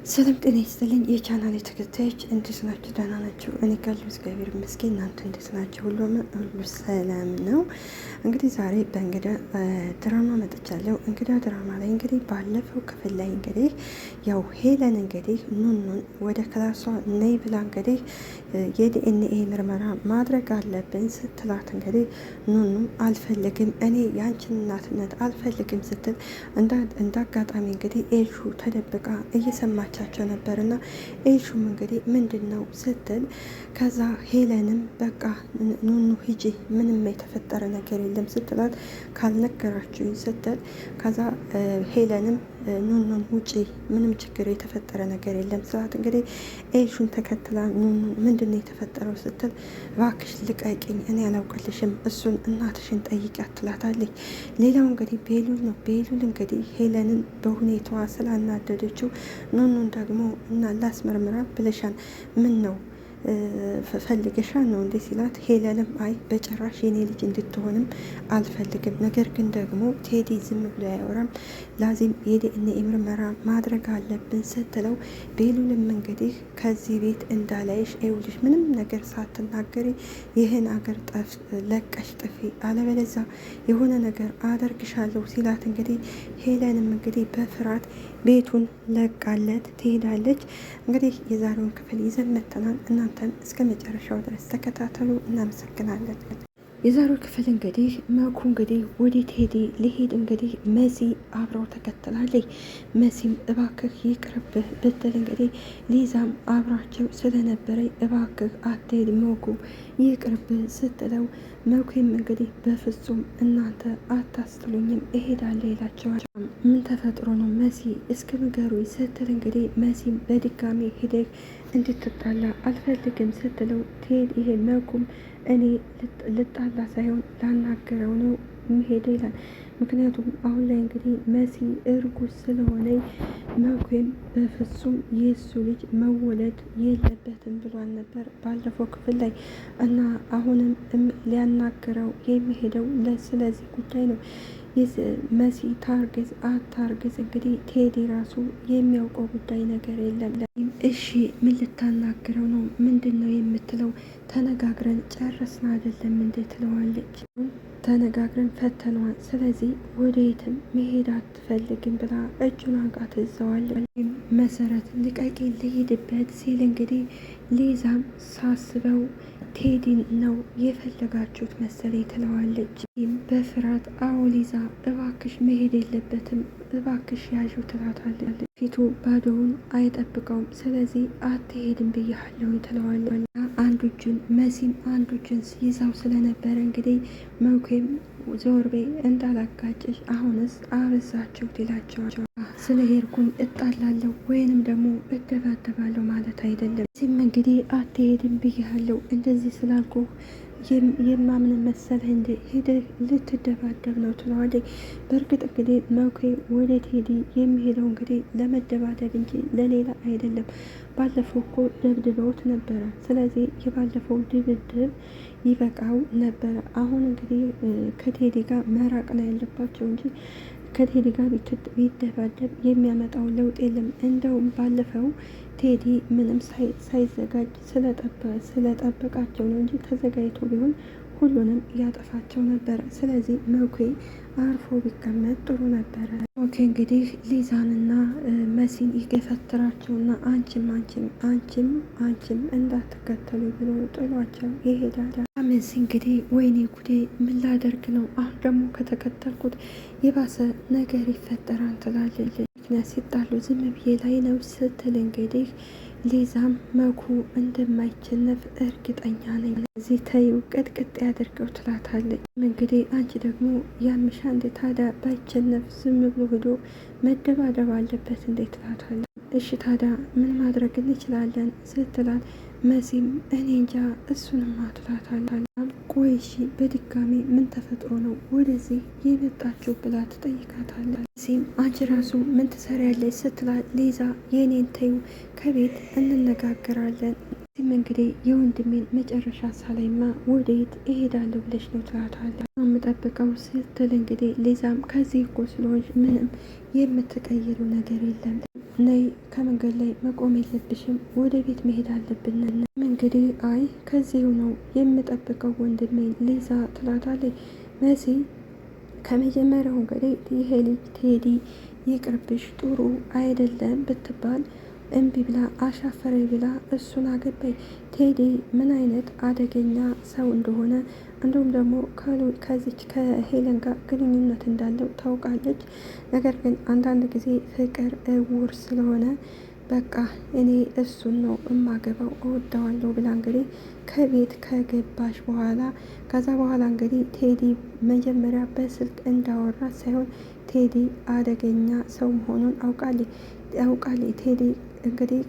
ሰላም ጤና ይስጥልኝ የቻናሌ ተከታዮች እንዴት ናችሁ? ደህና ናችሁ? እኔ ጋር እግዚአብሔር ይመስገን። እናንተ እንዴት ናችሁ? ሁሉ ሰላም ነው። እንግዲህ ዛሬ በእንግዳ ድራማ መጥቻለሁ። እንግዳ ድራማ ላይ እንግዲህ ባለፈው ክፍል ላይ እንግዲህ ያው ሄለን እንግዲህ ኑኑን ወደ ክላሷ ነይ ብላ እንግዲህ የዲኤንኤ ምርመራ ማድረግ አለብን ስትላት እንግዲህ ኑኑ አልፈልግም፣ እኔ ያንቺን እናትነት አልፈልግም ስትል እንደ አጋጣሚ እንግዲህ ኤልሹ ተደብቃ እየሰማች ቻቸው ነበርና ኤልሹም እንግዲህ ምንድን ነው ስትል ከዛ ሄለንም በቃ ኑኑ ሂጂ ምንም የተፈጠረ ነገር የለም ስትላት ካልነገራችሁኝ ስትል ከዛ ሄለንም ኑኑን ውጪ ምንም ችግር የተፈጠረ ነገር የለም ስላት እንግዲህ ኤልሹን ተከትላ ኑኑ ምንድን ነው የተፈጠረው ስትል እባክሽ ልቀቂኝ፣ እኔ አላውቅልሽም፣ እሱን እናትሽን ጠይቂያት ትላታለች። ሌላው እንግዲህ ቤሉል ነው። ቤሉል እንግዲህ ሄለንን በሁኔታዋ ስላናደደችው ኑኑን ደግሞ እና ላስመርምራ ብለሻን ምን ነው ፈልገሻ ነው እንዴ ሲላት ሄለንም አይ በጭራሽ የኔ ልጅ እንድትሆንም አልፈልግም፣ ነገር ግን ደግሞ ቴዲ ዝም ብሎ አያወራም፣ ላዚም የዲኤንኤ ምርመራ ማድረግ አለብን ስትለው ቤሉልም እንግዲህ ከዚህ ቤት እንዳላይሽ ይኸውልሽ ምንም ነገር ሳትናገሪ ይህን አገር ለቀሽ ጥፊ፣ አለበለዛ የሆነ ነገር አደርግሻለሁ ሲላት እንግዲህ ሄለንም እንግዲህ በፍርሃት ቤቱን ለቃለት ትሄዳለች። እንግዲህ የዛሬውን ክፍል ይዘን መጥተናል። እናንተም እስከ መጨረሻው ድረስ ተከታተሉ። እናመሰግናለን። የዛሬው ክፍል እንግዲህ መኩ እንግዲህ ወደ ቴዲ ሊሄድ እንግዲህ መሲ አብረው ተከትላለች። መሲም እባክህ ይቅርብህ ብትል እንግዲህ ሊዛም አብራቸው ስለነበረ እባክህ አትሄድ መኩ ይቅርብህ ስትለው መኩም እንግዲህ በፍጹም እናንተ አታስጥሉኝም እሄዳለሁ ይላቸዋል። ምን ተፈጥሮ ነው መሲ እስከ ንገሩኝ ስትል እንግዲህ መሲም በድጋሚ ሄደህ እንድትጣላ አልፈልግም ስትለው ቴድ ይሄ መኩም እኔ ልጣላ ሳይሆን ላናገረው ነው የሚሄደ ይላል። ምክንያቱም አሁን ላይ እንግዲህ መሲ እርጉዝ ስለሆነ መኩም በፍጹም የሱ ልጅ መወለድ የለበትም ብሏን ነበር ባለፈው ክፍል ላይ እና አሁንም ሊያናገረው የሚሄደው ስለዚህ ጉዳይ ነው። መሲ ታርግዝ አታርግዝ እንግዲህ ቴዲ ራሱ የሚያውቀው ጉዳይ ነገር የለም። እሺ ምን ልታናግረው ነው? ምንድን ነው የምትለው? ተነጋግረን ጨረስን አይደለም እንዴ ትለዋለች። ተነጋግረን ፈተነዋል፣ ስለዚህ ወደ የትም መሄድ አትፈልግም ብላ እጁን አንቃ ትዘዋለች። መሰረት ልቀቂ ልሄድበት ሲል እንግዲህ ሊዛም ሳስበው ቴዲን ነው የፈለጋችሁት መሰለኝ ትለዋለች። በፍርሃት አዎ ሊዛ እባክሽ መሄድ የለበትም እባክሽ ያዡ ትላታለች። ፊቱ ባዶውን አይጠብቀውም፣ ስለዚህ አትሄድም ብያለሁ ትለዋለች። አንዱ እጁን መሲም አንዱ እጁን ይዛው ስለነበረ እንግዲህ መኩም ዞር በይ እንዳላጋጭሽ አሁንስ አበዛችሁ ይላቸዋል። ስለ ሄድኩኝ እጣላለሁ ወይንም ደግሞ እደባደባለሁ ማለት አይደለም። እዚህም እንግዲህ አትሄድም ብያለሁ እንደዚህ ስላልኩ የማምን መሰለህ እንደ ሄደህ ልትደባደብ ነው ትለዋለች። በእርግጥ እንግዲህ መኩ ወደ ቴዲ የሚሄደው እንግዲህ ለመደባደብ እንጂ ለሌላ አይደለም። ባለፈው እኮ ደብድበውት ነበረ። ስለዚህ የባለፈው ድብድብ ይበቃው ነበረ። አሁን እንግዲህ ከቴዲ ጋር መራቅ ነው ያለባቸው እንጂ ከቴዲ ጋር ቢደባደብ የሚያመጣው ለውጥ የለም። እንደውም ባለፈው ቴዲ ምንም ሳይዘጋጅ ስለጠበቃቸው ነው እንጂ ተዘጋጅቶ ቢሆን ሁሉንም ያጠፋቸው ነበር። ስለዚህ መኩ አርፎ ቢቀመጥ ጥሩ ነበረ። ኦኬ እንግዲህ ሊዛንና መሲን ይገፈትራቸውና አንቺም እንዳትከተሉ ብሎ ጥሏቸው ይሄዳል። መሲ እንግዲህ ወይኔ ጉዴ ምን ላደርግ ነው አሁን ደግሞ ከተከተልኩት የባሰ ነገር ይፈጠራል ትላለች። ምክንያት ሲጣሉ ዝም ብዬ ላይ ነው ስትል እንግዲህ ሊዛም መኩ እንደማይቸነፍ እርግጠኛ ነኝ፣ እዚህ ተይው ቅጥቅጥ ያደርገው ትላታለች። እንግዲህ አንቺ ደግሞ ያምሻ እንዴ ታዲያ ባይቸነፍ ዝም ብሎ ሄዶ መደባደብ አለበት እንዴት ትላታለች። እሺ ታዲያ ምን ማድረግ እንችላለን ስትላት መሲም እኔ እንጃ እሱንማ ትላታለች። ቆይ እሺ በድጋሚ ምን ተፈጥሮ ነው ወደዚህ የመጣችው ብላ ትጠይቃታለች። መሲም አንቺ ራሱ ምን ትሰሪያለች ስትላት ሊዛ የኔን ተይው ከቤት እንነጋገራለን። እዚህም እንግዲህ የወንድሜን መጨረሻ ሳላይማ ወደየት እሄዳለሁ ብለሽ ነው ትላታለች። የምጠብቀው ስትል እንግዲህ ሊዛም ከዚህ እኮ ስለሆንሽ ምንም የምትቀይሩ ነገር የለም ነይ ከመንገድ ላይ መቆም የለብሽም፣ ወደ ቤት መሄድ አለብን። እንግዲህ አይ ከዚሁ ነው የምጠብቀው ወንድሜ ሊዛ ትላታለች። መሲ ከመጀመሪያው እንግዲህ ይሄ ልጅ ቴዲ ይቅርብሽ ጥሩ አይደለም ብትባል እምቢ ብላ አሻፈረኝ ብላ እሱን አገባኝ። ቴዲ ምን አይነት አደገኛ ሰው እንደሆነ እንዲሁም ደግሞ ከዚች ከሄለን ጋር ግንኙነት እንዳለው ታውቃለች። ነገር ግን አንዳንድ ጊዜ ፍቅር እውር ስለሆነ በቃ እኔ እሱን ነው እማገባው እወደዋለሁ ብላ እንግዲህ ከቤት ከገባሽ በኋላ ከዛ በኋላ እንግዲህ ቴዲ መጀመሪያ በስልክ እንዳወራት ሳይሆን ቴዲ አደገኛ ሰው መሆኑን አውቃለች። ቴዲ እንግዲህ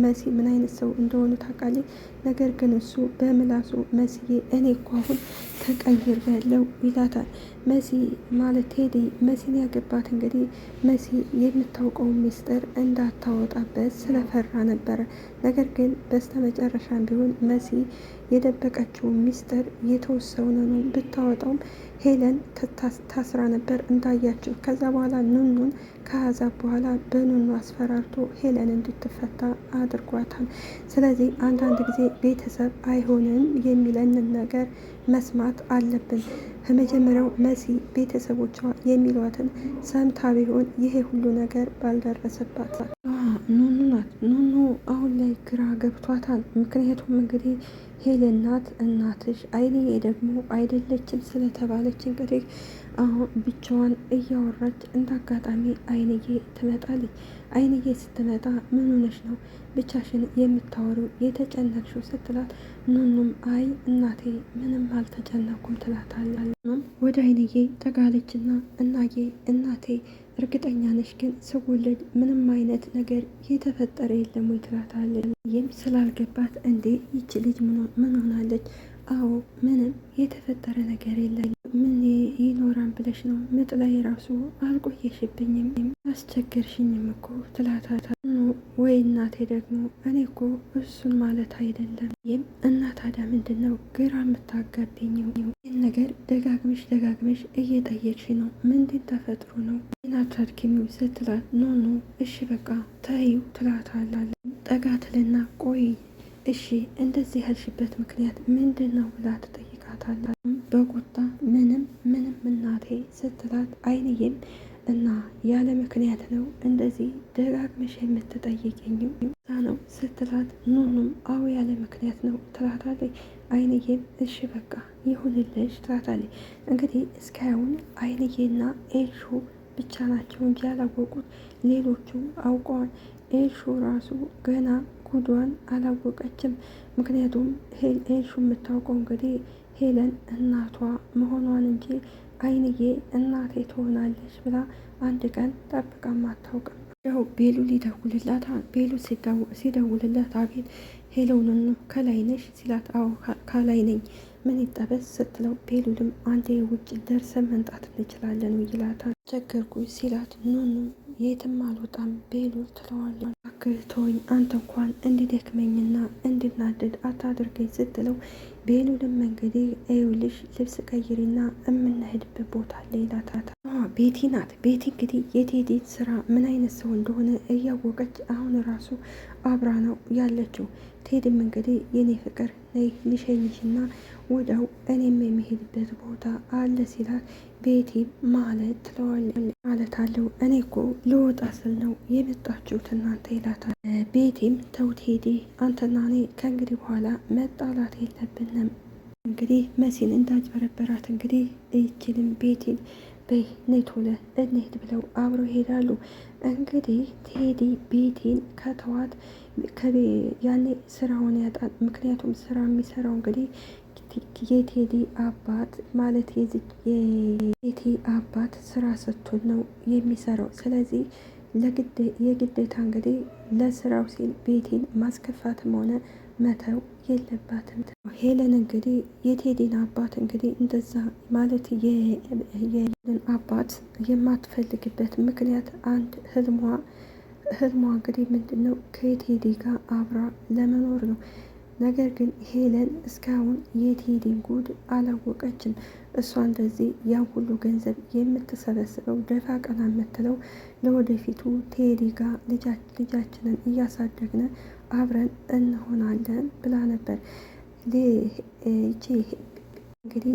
መሲ ምን አይነት ሰው እንደሆኑ ታውቃለች። ነገር ግን እሱ በምላሱ መስዬ እኔ እኮ አሁን ተቀይር ያለው ይላታል። መሲ ማለት ቴዲ መሲን ያገባት እንግዲህ መሲ የምታውቀው ሚስጥር እንዳታወጣበት ስለፈራ ነበረ። ነገር ግን በስተመጨረሻም ቢሆን መሲ የደበቀችው ሚስጥር የተወሰነውን ብታወጣውም ሄለን ታስራ ነበር እንዳያቸው። ከዛ በኋላ ኑኑን ከያዛት በኋላ በኑኑ አስፈራርቶ ሄለን እንድትፈታ አድርጓታል። ስለዚህ አንዳንድ ጊዜ ቤተሰብ አይሆንም የሚለንን ነገር መስማት አለብን። ከመጀመሪያው መሲ ቤተሰቦቿ የሚሏትን ሰምታ ቢሆን ይሄ ሁሉ ነገር ባልደረሰባት። ኑኑ ናት። ኑኑ አሁን ላይ ግራ ገብቷታል። ምክንያቱም እንግዲህ ሄለን ናት እናትሽ፣ አይንዬ ደግሞ አይደለችም ስለተባለች እንግዲህ አሁን ብቻዋን እያወራች እንዳጋጣሚ አይንዬ ትመጣለች። አይንዬ ስትመጣ ምን ሆነሽ ነው ብቻሽን የምታወሪው የተጨነቅሽው ስትላት፣ ኑኑም አይ እናቴ ምንም አልተጨነኩም ትላታለች። ወደ አይንዬ ተጋለችና እናቴ እርግጠኛ ነሽ ግን ስወለድ ምንም አይነት ነገር የተፈጠረ የለም ወይ ትላታለች። ይህም ስላልገባት እንዴ ይቺ ልጅ ምን ሆናለች? አዎ ምንም የተፈጠረ ነገር የለም። ምን ይኖራን ብለሽ ነው? ምጥ ላይ ራሱ አልቆየሽብኝም አስቸገርሽኝም እኮ ትላታታ። ወይ እናቴ ደግሞ እኔ እኮ እሱን ማለት አይደለም። ይህም እና ታዲያ ምንድን ነው ግራ የምታጋቢኝው? ይህን ነገር ደጋግመሽ እየጠየቅሽ ነው። ምንድን ተፈጥሮ ነው ናታድኪሚው ስትላት፣ ኖ እሺ በቃ ተይው ትላታላለ። ጠጋትልና ቆይ እሺ እንደዚህ ያልሽበት ምክንያት ምንድን ነው ብላ ትጠይቃታለች በቁጣ። ምንም እናቴ ስትላት፣ አይንዬም እና ያለ ምክንያት ነው እንደዚህ ደጋግመሽ የምትጠይቀኝው ነው ስትላት፣ ኑኑም አዎ ያለ ምክንያት ነው ትላታለች። አይንዬም እሺ በቃ ይሁንልሽ ትላታለች። እንግዲህ እስካሁን አይንዬና ኤልሹ ብቻ ናቸው እንጂ ያላወቁት፣ ሌሎቹ አውቀዋል። ኤልሹ ራሱ ገና ጉዷን አላወቀችም። ምክንያቱም ኤልሹ የምታውቀው እንግዲህ ሄለን እናቷ መሆኗን እንጂ አይንዬ እናቴ ትሆናለች ብላ አንድ ቀን ጠብቃም አታውቅም። ያው ቤሉ ሊደውልላት ቤሉ ሲደውልላት አቤት ሄሎንን ከላይ ነሽ ሲላት፣ አዎ ከላይ ነኝ ምን ይጠበስ ስትለው፣ ቤሉልም አንዴ ውጭ ደርሰን መምጣት እንችላለን ይላታል። ቸገርኩኝ ሲላት፣ ኑኑ የትም አልወጣም ቤሉ ትለዋለች። አክቶኝ አንተ እንኳን እንዲደክመኝና እንድናደድ አታድርገኝ ስትለው፣ ቤሉልም እንግዲህ ይኸውልሽ ልብስ ቀይሪና የምናሄድበት ቦታ ላይ ይላታል። ቤቲ ናት። ቤቲ እንግዲህ የቴዲ ስራ ምን አይነት ሰው እንደሆነ እያወቀች አሁን ራሱ አብራ ነው ያለችው። ቴዲም እንግዲህ የኔ ፍቅር ነይ ልሸኝሽና ወዳው እኔም የሚሄድበት ቦታ አለ ሲላት፣ ቤቲ ማለት ትለዋለች። ማለት አለው እኔ እኮ ልወጣ ስል ነው የመጣችሁት እናንተ ይላታል። ቤቲም ተው ቴዲ አንተና እኔ ከእንግዲህ በኋላ መጣላት የለብንም። እንግዲህ መሲን እንዳጭበረበራት እንግዲህ ይችልም ቤቲን በይ ነይ ቶሎ እንሂድ ብለው አብረው ይሄዳሉ። እንግዲህ ቴዲ ቤቲን ከተዋት ያኔ ስራውን ያጣል። ምክንያቱም ስራ የሚሰራው እንግዲህ የቴዲ አባት ማለት የቴዲ አባት ስራ ሰጥቶን ነው የሚሰራው። ስለዚህ የግዴታ እንግዲህ ለስራው ሲል ቤቲን ማስከፋትም ሆነ መተው የለባትም። ሄለን እንግዲህ የቴዲን አባት እንግዲህ እንደዛ ማለት የሄለን አባት የማትፈልግበት ምክንያት አንድ ህልሟ እንግዲህ ምንድን ነው ከቴዲ ጋር አብራ ለመኖር ነው። ነገር ግን ሄለን እስካሁን የቴዲን ጉድ አላወቀችም። እሷ እንደዚህ ያን ሁሉ ገንዘብ የምትሰበስበው ደፋ ቀና የምትለው ለወደፊቱ ቴዲ ጋር ልጃችንን እያሳደግን አብረን እንሆናለን ብላ ነበር። ይቺ እንግዲህ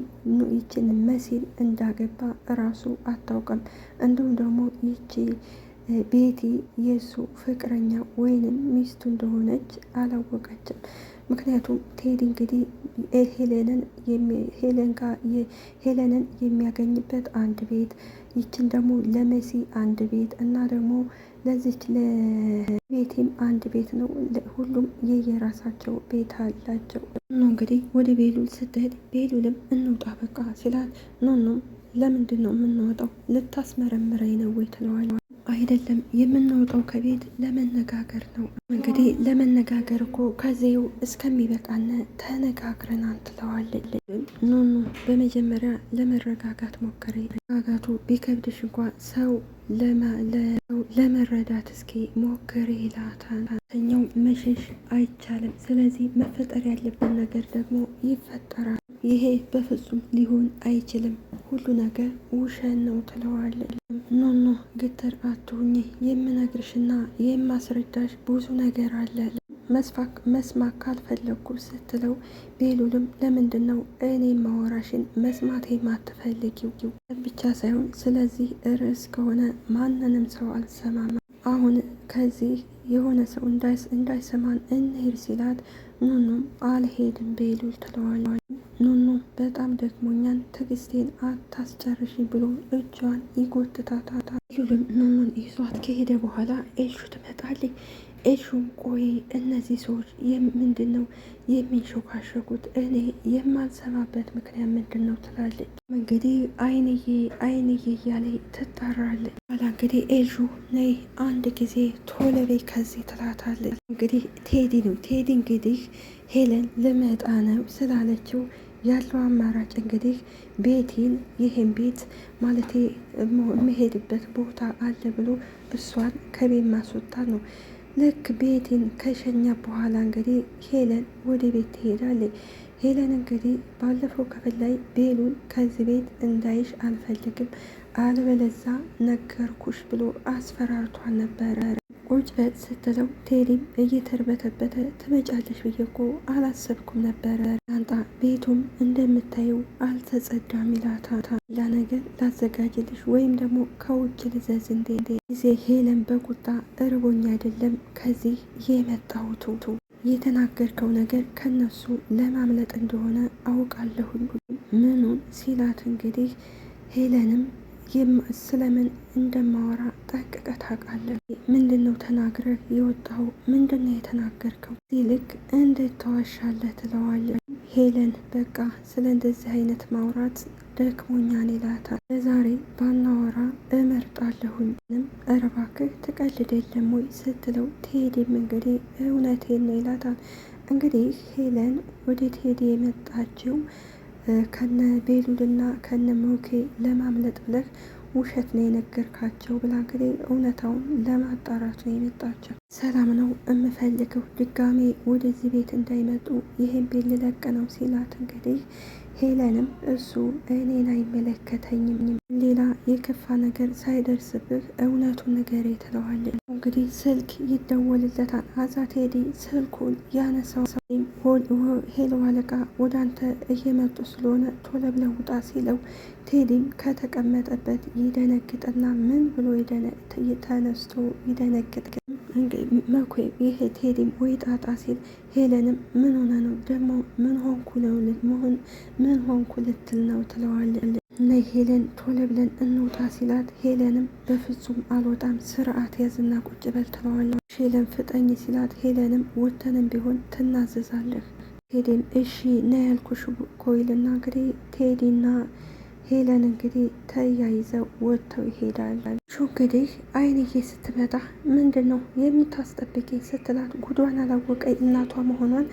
ይችን መሲል እንዳገባ እራሱ አታውቅም። እንዲሁም ደግሞ ይቺ ቤቲ የእሱ ፍቅረኛ ወይንም ሚስቱ እንደሆነች አላወቀችም። ምክንያቱም ቴዲ እንግዲህ ሄለንን የሚያገኝበት አንድ ቤት፣ ይችን ደግሞ ለመሲ አንድ ቤት እና ደግሞ ለዚች ለቤቲም አንድ ቤት ነው። ሁሉም የየራሳቸው ቤት አላቸው። እንግዲህ ወደ ቤሉል ስትሄድ ቤሉልም እንውጣ በቃ ሲላት ኖ ለምንድን ነው የምንወጣው? ልታስመረምረኝ ነው ወይ ትለዋለች። አይደለም የምንወጣው ከቤት ለመነጋገር ነው። እንግዲህ ለመነጋገር እኮ ከዚው እስከሚበቃን ተነጋግረናል ትለዋለች። ኖ በመጀመሪያ ለመረጋጋት ሞከረ። መረጋጋቱ ቢከብድሽ እንኳ ሰው ለመረዳት እስኪ ሞክር ይላታል። ኛው መሸሽ አይቻልም። ስለዚህ መፈጠር ያለብን ነገር ደግሞ ይፈጠራል። ይሄ በፍጹም ሊሆን አይችልም። ሁሉ ነገር ውሸት ነው ትለዋለች። ኖ ግትር አትሁኝ፣ የምነግርሽና የማስረዳሽ ብዙ ነገር አለ። መስማት ካልፈለግኩ ስትለው ቤሉልም ለምንድን ነው እኔ ማወራሽን መስማት የማትፈልጊው? ብቻ ሳይሆን ስለዚህ ርዕስ ከሆነ ማንንም ሰው አልሰማም። አሁን ከዚህ የሆነ ሰው እንዳይሰማን እንሄድ ሲላት ኑኑም አልሄድም ቤሉል ትለዋለች። ኑኑ በጣም ደክሞኛን ትዕግስቴን አታስጨርሽ ብሎ እጇን ይጎትታታል። ቤሉልም ኑኑን ይዟት ከሄደ በኋላ ኤልሹ ትመጣለች። ኤልሹም ቆይ እነዚህ ሰዎች ምንድን ነው የሚንሾካሸኩት? እኔ የማልሰማበት ምክንያት ምንድን ነው ትላለች። እንግዲህ አይንዬ እያለ ትጣራለች። ኋላ እንግዲህ ኤልሹ ነይ አንድ ጊዜ ቶሎ በይ ከዚህ ትላታለች። እንግዲህ ቴዲ ነው። ቴዲ እንግዲህ ሄለን ልመጣ ነው ስላለችው ያለው አማራጭ እንግዲህ ቤቲን ይህን ቤት ማለቴ የሚሄድበት ቦታ አለ ብሎ እሷን ከቤት ማስወጣት ነው። ልክ ቤቲን ከሸኛ በኋላ እንግዲህ ሄለን ወደ ቤት ትሄዳለች። ሄለን እንግዲህ ባለፈው ክፍል ላይ ቤሉል ከዚህ ቤት እንዳይሽ አልፈልግም አልበለዛ ነገርኩሽ ብሎ አስፈራርቷን ነበረ። ቁጭ በል ስትለው ቴዲም እየተርበተበተ ትመጫለሽ ብዬ እኮ አላሰብኩም ነበረ። ሻንጣ ቤቱም እንደምታየው አልተጸዳም ይላታል። ሌላ ነገር ላዘጋጅልሽ ወይም ደግሞ ከውጭ ልዘዝ እንዴ? ጊዜ ሄለን በቁጣ እርቦኝ አይደለም ከዚህ የመጣሁት የተናገርከው ነገር ከነሱ ለማምለጥ እንደሆነ አውቃለሁኝ። ምኑን ሲላት እንግዲህ ሄለንም ስለምን እንደማወራ ጠንቅቀህ ታውቃለህ። ምንድን ነው ተናግረህ የወጣው? ምንድን ነው የተናገርከው? ሲልክ እንዴት ተዋሻለህ ትለዋለህ። ሄለን በቃ ስለ እንደዚህ አይነት ማውራት ደክሞኛን ይላታል። ለዛሬ ባናወራ እመርጣለሁኝ። ኧረ እባክህ ትቀልድ የለም ወይ ስትለው ቴዲም እንግዲህ እውነቴን ነው ይላታል። እንግዲህ ሄለን ወደ ቴዲ የመጣችው ከነ ቤሉልና ከነ ሞኬ ለማምለጥ ብለህ ውሸት ነው የነገርካቸው ብላ እንግዲህ እውነታውን ለማጣራት ነው የመጣቸው። ሰላም ነው የምፈልገው፣ ድጋሜ ወደዚህ ቤት እንዳይመጡ ይህን ቤት ልለቅ ነው ሲላት እንግዲህ ሄለንም እሱ እኔን አይመለከተኝም፣ ሌላ የከፋ ነገር ሳይደርስብህ እውነቱ ነገር ትለዋለች። እንግዲህ ስልክ ይደወልለታል። አዛ ቴዲ ስልኩን ያነሳው ሄሎ አለቃ ወደ አንተ እየመጡ ስለሆነ ቶሎ ብለህ ውጣ ሲለው ቴዲም ከተቀመጠበት ይደነግጥና ምን ብሎ ተነስቶ ይደነግጥ። መኮ ይሄ ቴዲም ወይ ጣጣ ሲል ሄለንም ምን ሆነ ነው ደግሞ ምን ሆንኩ ልትል ነው ትለዋለች። ነይ ሄለን ቶሎ ብለን እንውጣ ሲላት ሄለንም በፍጹም አልወጣም ስርዓት ያዝና ቁጭ በል ትለዋለች። ሄለን ፍጠኝ ሲላት ሄለንም ወተንም ቢሆን ትናዘዛለህ። ቴዲም እሺ ና ያልኩሽ ኮይልና እንግዲህ ቴዲና ሄለን እንግዲህ ተያይዘው ወጥተው ይሄዳል። እንግዲህ አይንዬ ስትመጣ ምንድን ነው የምታስጠብቂኝ ስትላት ጉዷን አላወቀኝ እናቷ መሆኗን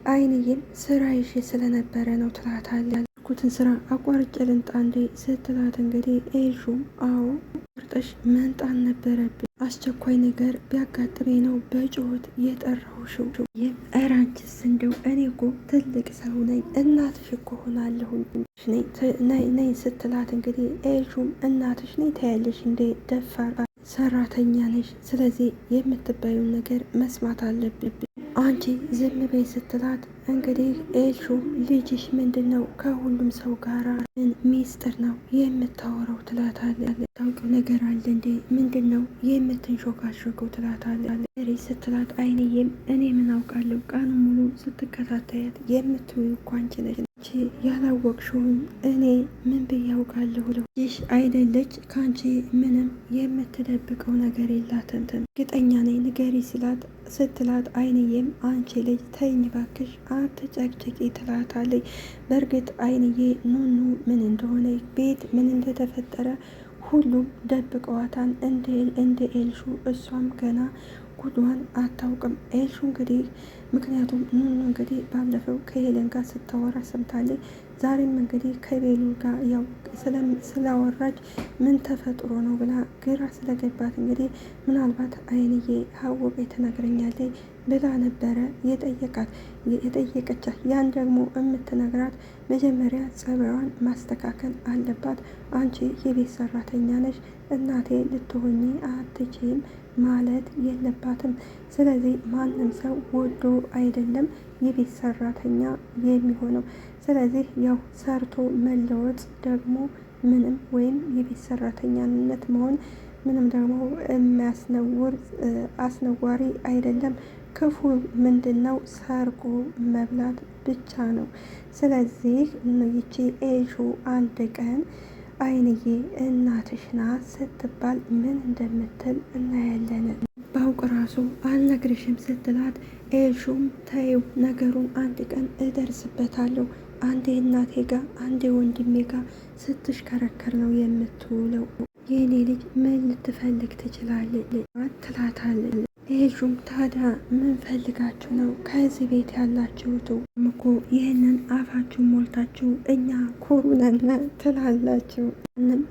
አይንዬም ስራ ይዤ ስለነበረ ነው ትላታለች። ኩትን ስራ አቋርጬ ልምጣ እንዴ ስትላት እንግዲህ ኤልሹም አዎ ቁርጠሽ መንጣን ነበረብኝ አስቸኳይ ነገር ቢያጋጥመኝ ነው በጩኸት የጠራሁሽው። ኧረ አንቺስ እንደው እኔ እኮ ትልቅ ሰው ነኝ፣ እናትሽ እኮ ሆናለሁኝ ነይ ስትላት እንግዲህ ኤልሹም እናትሽ ነኝ ታያለሽ እንዴ ደፋር ሰራተኛ ነሽ፣ ስለዚህ የምትባዩን ነገር መስማት አለብኝ። አንቺ ዝም በይ ስትላት እንግዲህ ኤልሹ ልጅሽ ምንድን ነው ከሁሉም ሰው ጋር ሚስጥር ነው የምታወራው ትላታለች። ታውቂው ነገር አለ እንዴ ምንድን ነው የምትንሾካሾከው ትላታለች። ስትላት አይንዬም እኔ ምን አውቃለሁ ቃኑ ሙሉ ስትከታተያት የምትውይ እኮ አንቺ ነች። ያላወቅሽውን እኔ ምን ብዬ አውቃለሁ? ይሽ አይደለች ከአንቺ ምንም የምትደብቀው ነገር የላትም። እርግጠኛ ነኝ ንገሪ ስትላት አይንዬም አንቺ ልጅ ተይኝ ባክሽ አትጨቅጭቂ ትላታለች። በእርግጥ አይንዬ ኑኑ ምን እንደሆነ ቤት ምን እንደተፈጠረ ሁሉም ደብቀዋታን እንደ ኤልሹ እሷም ገና ጉዷን አታውቅም። ኤልሹ እንግዲህ ምክንያቱም ኑኑ እንግዲህ ባለፈው ከሄለን ጋር ስታወራ ሰምታለች። ዛሬም እንግዲህ ከቤሉ ጋር ያው ስላወራች ምን ተፈጥሮ ነው ብላ ግራ ስለገባት እንግዲህ ምናልባት አይንዬ ሀወቀ ትነግረኛለች ብላ ነበረ የጠየቀቻት። ያን ደግሞ የምትነግራት መጀመሪያ ጸባዩን ማስተካከል አለባት። አንቺ የቤት ሰራተኛ ነሽ፣ እናቴ ልትሆኚ አትችይም ማለት የለባትም። ስለዚህ ማንም ሰው ወዶ አይደለም የቤት ሰራተኛ የሚሆነው። ስለዚህ ያው ሰርቶ መለወጥ ደግሞ ምንም ወይም የቤት ሰራተኛነት መሆን ምንም ደግሞ አስነዋሪ አይደለም። ክፉ ምንድን ነው? ሰርቆ መብላት ብቻ ነው። ስለዚህ ይቺ ኤልሹ አንድ ቀን አይንዬ እናትሽ ናት ስትባል ምን እንደምትል እናያለን። ባውቅ ራሱ አልነግርሽም ስትላት ኤልሹም ተይው ነገሩን አንድ ቀን እደርስበታለሁ፣ አንዴ እናቴ ጋ አንዴ ወንድሜ ጋ ስትሽከረከር ነው የምትውለው። የኔ ልጅ ምን ልትፈልግ ትችላለች ትላታለች። ኤልሹም ታዲያ ምን ፈልጋችሁ ነው ከዚህ ቤት ያላችሁት? እኮ ይህንን አፋችሁ ሞልታችሁ እኛ ኮሩነን ትላላችሁ።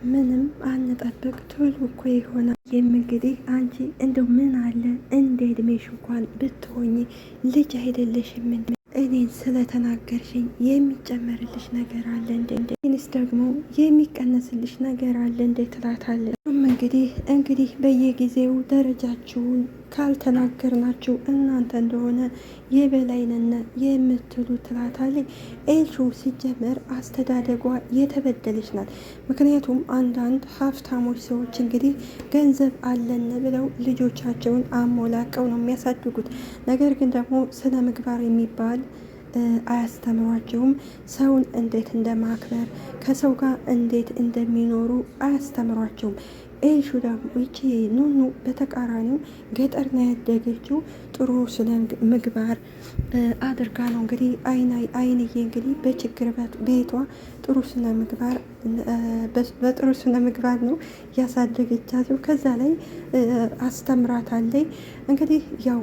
ምንም አንጠብቅ ትሉ እኮ ይሆናል። እንግዲህ አንቺ እንደው ምን አለ እንደ እድሜሽ እንኳን ብትሆኝ ልጅ አይደለሽም። እኔን ስለተናገርሽኝ የሚጨመርልሽ ነገር አለ እንዴ? ይህንስ ደግሞ የሚቀነስልሽ ነገር አለ እንዴ? ትላታለች። እንግዲህ በየጊዜው ደረጃችሁን ካልተናገርናችሁ እናንተ እንደሆነ የበላይነን የምትሉ ትላታለች። ኤልሹ ሲጀመር አስተዳደጓ የተበደለች ናት። ምክንያቱም አንዳንድ ሀብታሞች ሰዎች እንግዲህ ገንዘብ አለን ብለው ልጆቻቸውን አሞላቀው ነው የሚያሳድጉት። ነገር ግን ደግሞ ስነ ምግባር የሚባል አያስተምሯቸውም። ሰውን እንዴት እንደማክበር ከሰው ጋር እንዴት እንደሚኖሩ አያስተምሯቸውም። ኤልሹ ደግሞ ይቺ ኑኑ በተቃራኒው ገጠር ነው ያደገችው። ጥሩ ስነ ምግባር አድርጋ ነው እንግዲህ አይንዬ እንግዲህ በችግር ቤቷ ጥሩ ስነ ምግባር በጥሩ ስነ ምግባር ነው ያሳደገቻቸው። ከዛ ላይ አስተምራታለች። እንግዲህ ያው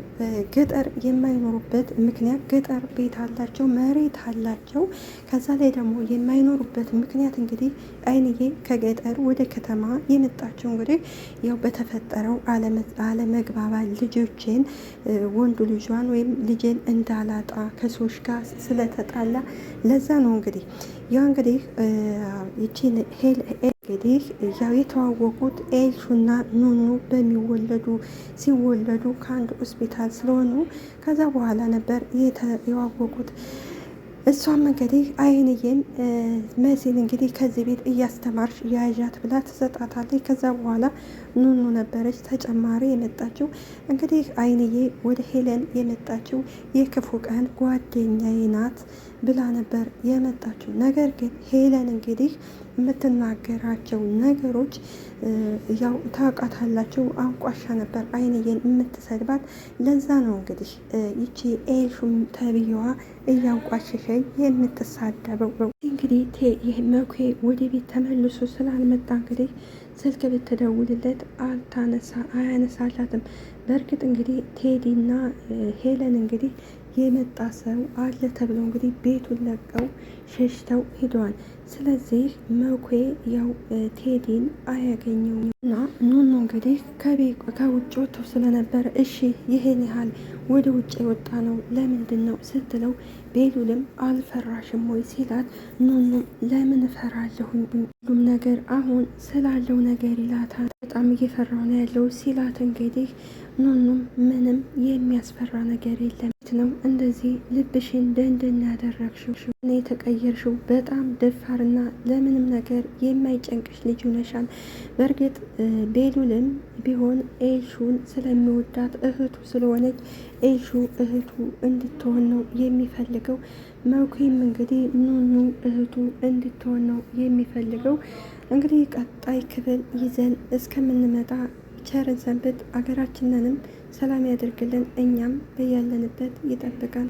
ገጠር የማይኖሩበት ምክንያት ገጠር ቤት አላቸው፣ መሬት አላቸው። ከዛ ላይ ደግሞ የማይኖሩበት ምክንያት እንግዲህ አይንዬ ከገጠር ወደ ከተማ የመጣቸው እንግዲህ ያው በተፈጠረው አለመግባባት ልጆቼን ወንዱ ልጇን ወይም ልጄን እንዳላጣ ከሰዎች ጋር ስለተጣላ ለዛ ነው እንግዲህ ያው እንግዲህ ይቺን እንግዲህ ያው የተዋወቁት ኤልሹና ኑኑ ሲወለዱ ከአንድ ሆስፒታል ስለሆኑ ከዛ በኋላ ነበር የተዋወቁት። እሷም እንግዲህ አይንዬን መሲን እንግዲህ ከዚህ ቤት እያስተማርሽ ያዣት ብላ ትሰጣታለች። ከዛ በኋላ ኑኑ ነበረች ተጨማሪ የመጣችው። እንግዲህ አይንዬ ወደ ሄለን የመጣችው የክፉ ቀን ጓደኛዬ ናት ብላ ነበር የመጣችው። ነገር ግን ሄለን እንግዲህ የምትናገራቸው ነገሮች ያው ታውቃታላችሁ፣ አንቋሻ ነበር አይንዬን የምትሰድባት። ለዛ ነው እንግዲህ ይቺ ኤልሹም ተብዬዋ እያንቋሸሸኝ የምትሳደበው። እንግዲህ ይህ መኩ ወደ ቤት ተመልሶ ስላልመጣ እንግዲህ ስልክ ብትደውልለት አያነሳላትም። በእርግጥ እንግዲህ ቴዲና ሄለን እንግዲህ የመጣ ሰው አለ ተብሎ እንግዲህ ቤቱን ለቀው ሸሽተው ሂደዋል። ስለዚህ መኩ ያው ቴዲን አያገኘውም እና ኑኑ እንግዲህ ከውጭ ወጥተው ስለነበረ እሺ ይሄን ያህል ወደ ውጭ የወጣ ነው ለምንድን ነው ስትለው ቤሉልም አልፈራሽም ወይ ሲላት ኑኑ ለምን እፈራለሁኝ ሁሉም ነገር አሁን ስላለው ነገር ይላታል። በጣም እየፈራሁ ነው ያለው ሲላት እንግዲህ ኑኑም ምንም የሚያስፈራ ነገር የለም ነው እንደዚህ ልብሽን ደንደን ያደረግሽው እኔ የተቀየርሽው በጣም ደፋርና ለምንም ነገር የማይጨንቅሽ ልጅ ሆነሻል። በእርግጥ ቤሉልም ቢሆን ኤልሹን ስለሚወዳት እህቱ ስለሆነች ኤልሹ እህቱ እንድትሆን ነው የሚፈልገው። መኩም እንግዲህ ኑኑ እህቱ እንድትሆን ነው የሚፈልገው። እንግዲህ ቀጣይ ክፍል ይዘን እስከምንመጣ ቸርን ሰንብት። አገራችንንም ሰላም ያደርግልን፣ እኛም በያለንበት ይጠብቃል።